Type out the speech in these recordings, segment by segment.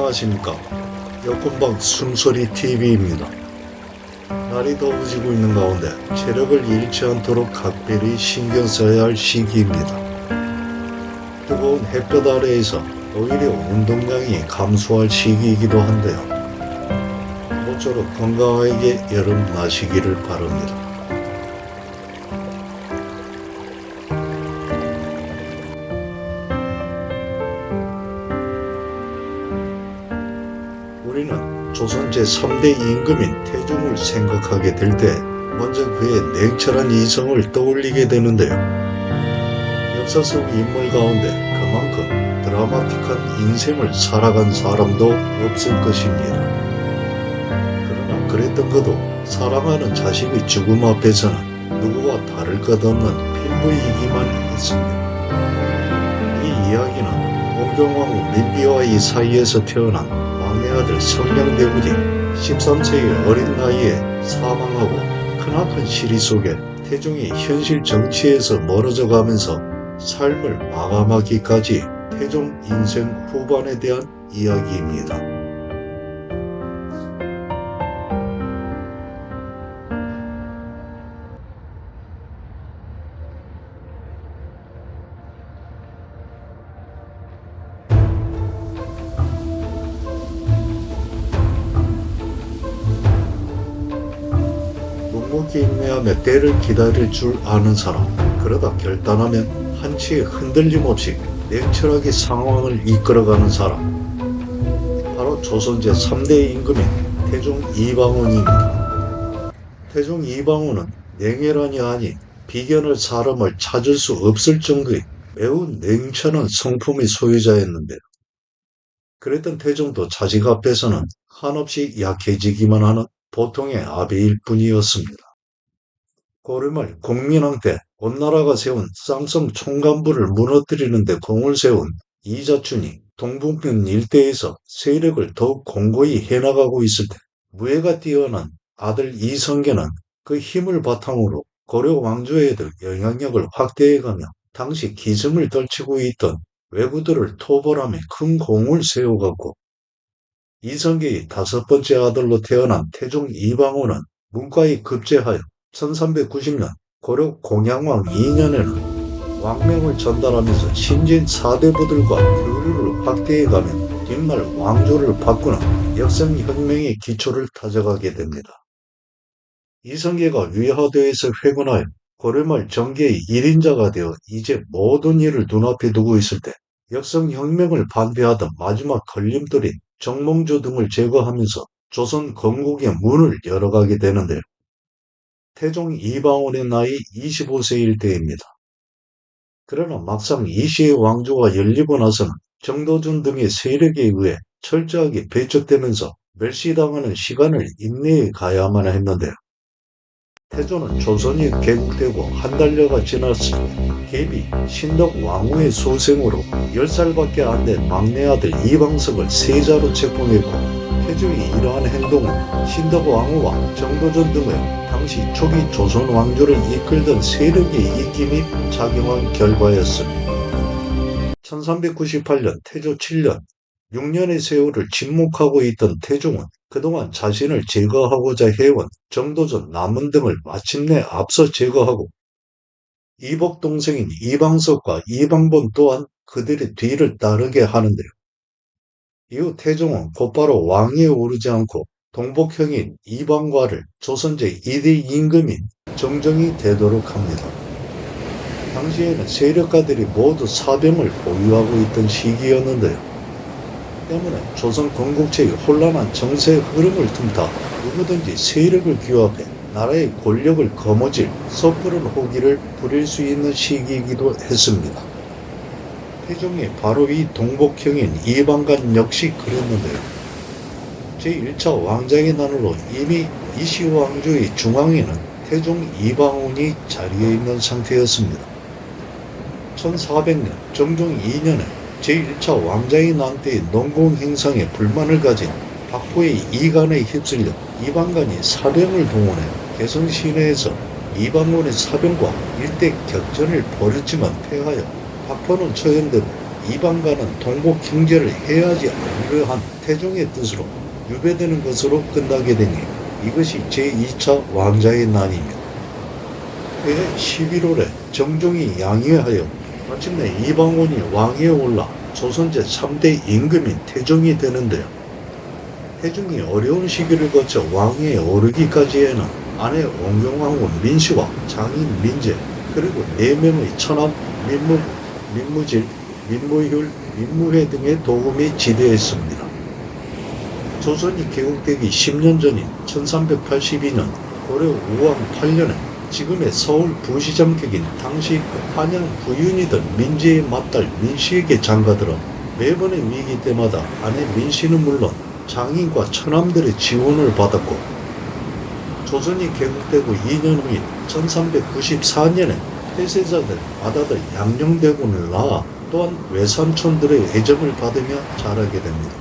안녕하십니까. 여권방 숨소리TV입니다. 날이 더워지고 있는 가운데 체력을 잃지 않도록 각별히 신경 써야 할 시기입니다. 뜨거운 햇볕 아래에서 오히려 운동량이 감소할 시기이기도 한데요. 모쪼록 건강하게 여름 나시기를 바랍니다. 우리는 조선 제3대 임금인 태종을 생각하게 될 때 먼저 그의 냉철한 이성을 떠올리게 되는데요. 역사 속 인물 가운데 그만큼 드라마틱한 인생을 살아간 사람도 없을 것입니다. 그러나 그랬던 그도 사랑하는 자식의 죽음 앞에서는 누구와 다를 것 없는 필부이기만 했습니다. 이 이야기는 원경왕후 민비와의 사이에서 태어난 막내 아들 성량대군이 13세의 어린 나이에 사망하고 크나큰 시리 속에 태종이 현실 정치에서 멀어져 가면서 삶을 마감하기까지 태종 인생 후반에 대한 이야기입니다. 묵묵히 인내하며 때를 기다릴 줄 아는 사람, 그러다 결단하면 한치의 흔들림 없이 냉철하게 상황을 이끌어가는 사람, 바로 조선 제3대 임금인 태종 이방원입니다. 태종 이방원은 냉혈한이 아닌 비견할 사람을 찾을 수 없을 정도의 매우 냉철한 성품의 소유자였는데요. 그랬던 태종도 자식 앞에서는 한없이 약해지기만 하는 보통의 아베일 뿐이었습니다. 고려말 공민왕 때 온나라가 세운 쌍성 총간부를 무너뜨리는 데 공을 세운 이자춘이 동북면 일대에서 세력을 더욱 공고히 해나가고 있을 때 무예가 뛰어난 아들 이성계는 그 힘을 바탕으로 고려 왕조에도 영향력을 확대해가며 당시 기승을 떨치고 있던 왜구들을 토벌하며 큰 공을 세워갔고, 이성계의 5번째 아들로 태어난 태종 이방원은 문과에 급제하여 1390년 고려 공양왕 2년에는 왕명을 전달하면서 신진 4대부들과 교류를 확대해가며 뒷날 왕조를 바꾸는 역성혁명의 기초를 다져가게 됩니다. 이성계가 위화도에서 회군하여 고려말 정계의 1인자가 되어 이제 모든 일을 눈앞에 두고 있을 때 역성혁명을 반대하던 마지막 걸림돌인 정몽주 등을 제거하면서 조선 건국의 문을 열어가게 되는데요. 태종 이방원의 나이 25세일 때입니다. 그러나 막상 이시의 왕조가 열리고 나서는 정도준 등의 세력에 의해 철저하게 배척되면서 멸시당하는 시간을 인내해 가야만 했는데요. 태조는 조선이 개국되고 한 달여가 지났을 때 계비 신덕 왕후의 소생으로 10살밖에 안 된 막내 아들 이방석을 세자로 책봉했고, 태조의 이러한 행동은 신덕 왕후와 정도전 등의 당시 초기 조선 왕조를 이끌던 세력의 입김이 작용한 결과였습니다. 1398년 태조 7년, 6년의 세월을 침묵하고 있던 태종은 그동안 자신을 제거하고자 해온 정도전 남은 등을 마침내 앞서 제거하고 이복 동생인 이방석과 이방본 또한 그들의 뒤를 따르게 하는데요. 이후 태종은 곧바로 왕위에 오르지 않고 동복형인 이방과를 조선 제1대 임금인 정정이 되도록 합니다. 당시에는 세력가들이 모두 사병을 보유하고 있던 시기였는데요. 때문에 조선 건국체의 혼란한 정세의 흐름을 틈타 누구든지 세력을 규합해 나라의 권력을 거머쥘 섣부른 호기를 부릴 수 있는 시기이기도 했습니다. 태종이 바로 이 동복형인 이방간 역시 그랬는데요. 제1차 왕장의 난으로 이미 이시 왕조의 중앙에는 태종 이방원이 자리해 있는 상태였습니다. 1400년 정종 2년에 제1차 왕자의 난 때의 농공 행상에 불만을 가진 박포의 이간에 휩쓸려 이방간이 사병을 동원해 개성 시내에서 이방원의 사병과 일대 격전을 벌였지만 패하여 박포는 처형되고 이방과는 동북 형제를 해하지 않으려 한 태종의 뜻으로 유배되는 것으로 끝나게 되니 이것이 제2차 왕자의 난입니다. 그해 11월에 정종이 양위하여 마침내 이방원이 왕위에 올라 조선 제3대 임금인 태종이 되는데요. 태종이 어려운 시기를 거쳐 왕위에 오르기까지에는 아내 원경왕후 민씨와 장인 민재 그리고 4명의 처남 민무, 민무질, 민무휼, 민무회 등의 도움이 지대했습니다. 조선이 개국되기 10년 전인 1382년 고려 우왕 8년에 지금의 서울 부시장격인 당시 한양 부윤이던 민재의 맏딸 민씨에게 장가들어 매번의 위기 때마다 아내 민씨는 물론 장인과 처남들의 지원을 받았고 조선이 개국되고 2년 후인 1394년에 폐쇄자들 아다들 양녕대군을 낳아 또한 외삼촌들의 애정을 받으며 자라게 됩니다.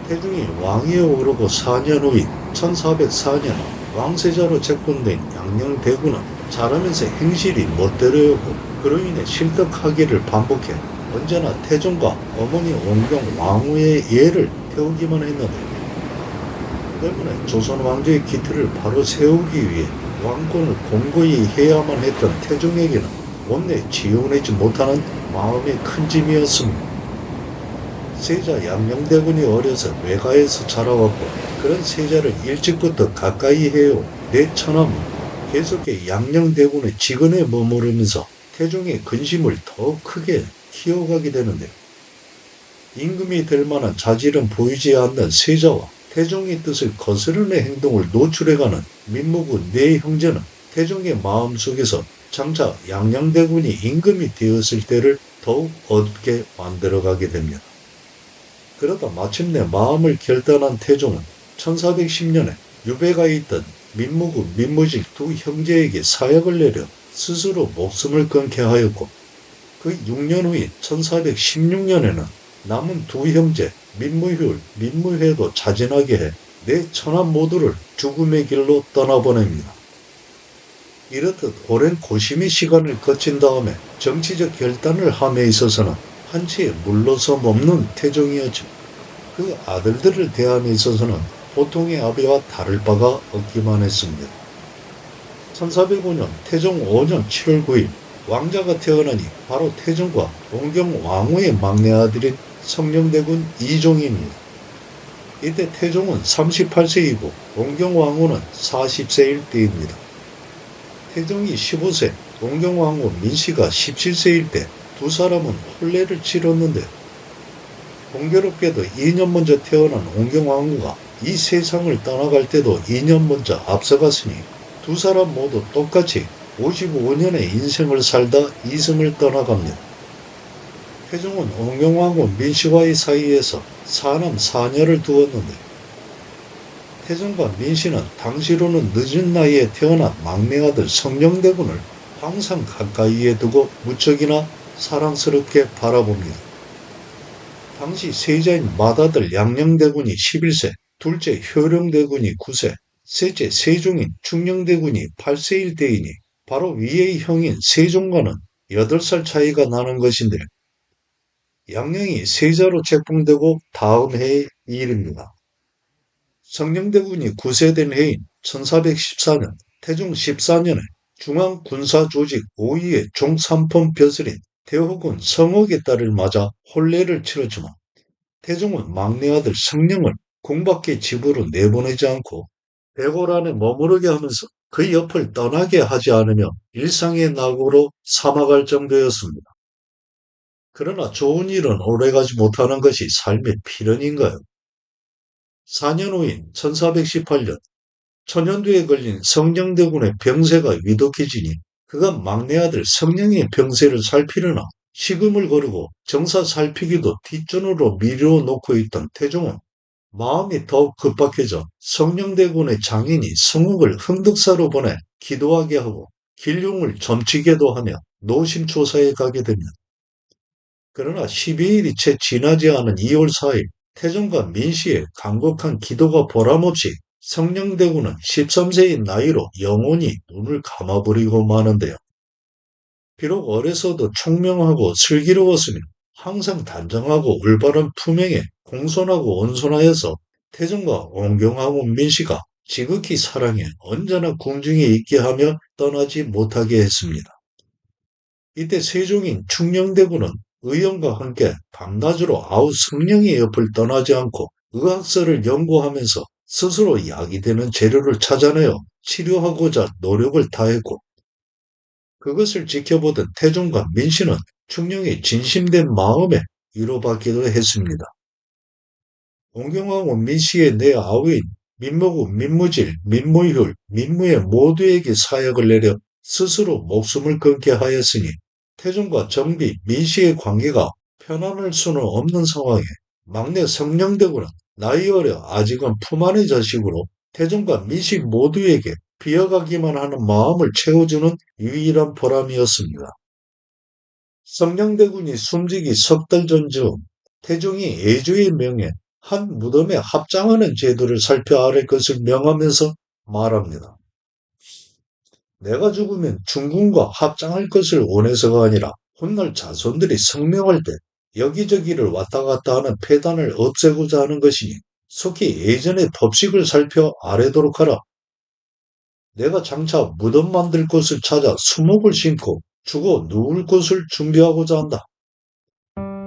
태종이 왕위에 오르고 4년 후인 1404년 왕세자로 책봉된 양녕대군은 자라면서 행실이 멋대로였고 그로 인해 실덕하기를 반복해 언제나 태종과 어머니 원경 왕후의 예를 태우기만 했는데 때문에 조선 왕조의 기틀을 바로 세우기 위해 왕권을 공고히 해야만 했던 태종에게는 원내 지원하지 못하는 마음의 큰 짐이었습니다. 세자 양녕대군이 어려서 외가에서 자라왔고 그런 세자를 일찍부터 가까이 해온 내 처남은 계속해 양녕대군의 지근에 머무르면서 태종의 근심을 더 크게 키워가게 되는데 임금이 될 만한 자질은 보이지 않는 세자와 태종의 뜻을 거스르는 행동을 노출해가는 민무군 네 형제는 태종의 마음속에서 장차 양녕대군이 임금이 되었을 때를 더욱 어둡게 만들어가게 됩니다. 그러다 마침내 마음을 결단한 태종은 1410년에 유배가 있던 민무군 민무질 두 형제에게 사약을 내려 스스로 목숨을 끊게 하였고 그 6년 후인 1416년에는 남은 두 형제 민무휼, 민무회도 자진하게 해 네 처남 모두를 죽음의 길로 떠나보냅니다. 이렇듯 오랜 고심의 시간을 거친 다음에 정치적 결단을 함에 있어서는 한치의 물러섬 없는 태종이었죠. 그 아들들을 대함에 있어서는 보통의 아비와 다를 바가 없기만 했습니다. 1405년 태종 5년 7월 9일 왕자가 태어나니 바로 태종과 원경 왕후의 막내 아들인 성령대군 이종입니다. 이때 태종은 38세이고 원경 왕후는 40세일 때입니다. 태종이 15세, 원경 왕후 민씨가 17세일 때 두 사람은 혼례를 치렀는데 공교롭게도 2년 먼저 태어난 원경 왕후가 이 세상을 떠나갈 때도 2년 먼저 앞서갔으니 두 사람 모두 똑같이 55년의 인생을 살다 이승을 떠나갑니다. 태종은 원경왕후 민씨와의 사이에서 사남 사녀를 두었는데 태종과 민씨는 당시로는 늦은 나이에 태어난 막내 아들 성령대군을 항상 가까이에 두고 무척이나 사랑스럽게 바라봅니다. 당시 세자인 맏아들 양녕대군이 11세, 둘째 효령대군이 9세, 셋째 세종인 충녕대군이 8세일 때이니 바로 위의 형인 세종과는 8살 차이가 나는 것인데 양녕이 세자로 책봉되고 다음 해의 일입니다. 성령대군이 9세 된 해인 1414년 태종 14년에 중앙군사조직 5위의 종삼품 벼슬인 대호군 성옥의 딸을 맞아 혼례를 치렀지만 태종은 막내 아들 성령을 궁밖의 집으로 내보내지 않고 배골 안에 머무르게 하면서 그 옆을 떠나게 하지 않으며 일상의 낙오로 사망할 정도였습니다. 그러나 좋은 일은 오래가지 못하는 것이 삶의 필연인가요? 4년 후인 1418년 천연두에 걸린 성령대군의 병세가 위독해지니 그가 막내 아들 성령의 병세를 살피려나 식음을 거르고 정사 살피기도 뒷전으로 미루어 놓고 있던 태종은 마음이 더욱 급박해져 성령대군의 장인이 성욱을 흥덕사로 보내 기도하게 하고 길흉을 점치게도 하며 노심초사에 가게 됩니다. 그러나 12일이 채 지나지 않은 2월 4일 태종과 민씨의 간곡한 기도가 보람없이 성령대군은 13세의 나이로 영원히 눈을 감아버리고 마는데요. 비록 어려서도 총명하고 슬기로웠으며 항상 단정하고 올바른 품행에 공손하고 온순하여서 태종과 온경하고 민씨가 지극히 사랑해 언제나 궁중에 있게 하며 떠나지 못하게 했습니다. 이때 세종인 충녕대군은 의원과 함께 밤낮으로 아우 성령의 옆을 떠나지 않고 의학설을 연구하면서 스스로 약이 되는 재료를 찾아내어 치료하고자 노력을 다했고 그것을 지켜보던 태종과 민씨는 충녕의 진심된 마음에 위로받기도 했습니다. 온경왕후 민씨의 네 아우인 민모구, 민무질, 민무율, 민무의 모두에게 사약을 내려 스스로 목숨을 끊게 하였으니 태종과 정비, 민씨의 관계가 편안할 수는 없는 상황에 막내 성령대군은 나이 어려 아직은 품 안의 자식으로 태종과 민씨 모두에게 비어가기만 하는 마음을 채워주는 유일한 보람이었습니다. 성령대군이 숨지기 석 달 전쯤 태종이 애조의 명에 한 무덤에 합장하는 제도를 살펴 아랠 것을 명하면서 말합니다. 내가 죽으면 중궁과 합장할 것을 원해서가 아니라 훗날 자손들이 성명할 때 여기저기를 왔다 갔다 하는 폐단을 없애고자 하는 것이니 속히 예전의 법식을 살펴 아뢰도록 하라. 내가 장차 무덤 만들 곳을 찾아 수목을 심고 죽어 누울 곳을 준비하고자 한다.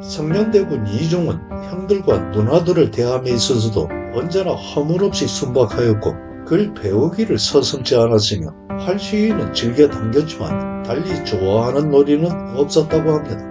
성년대군 이종은 형들과 누나들을 대함에 있어서도 언제나 허물없이 순박하였고 글 배우기를 서슴지 않았으며 할 시위는 즐겨 당겼지만 달리 좋아하는 놀이는 없었다고 합니다.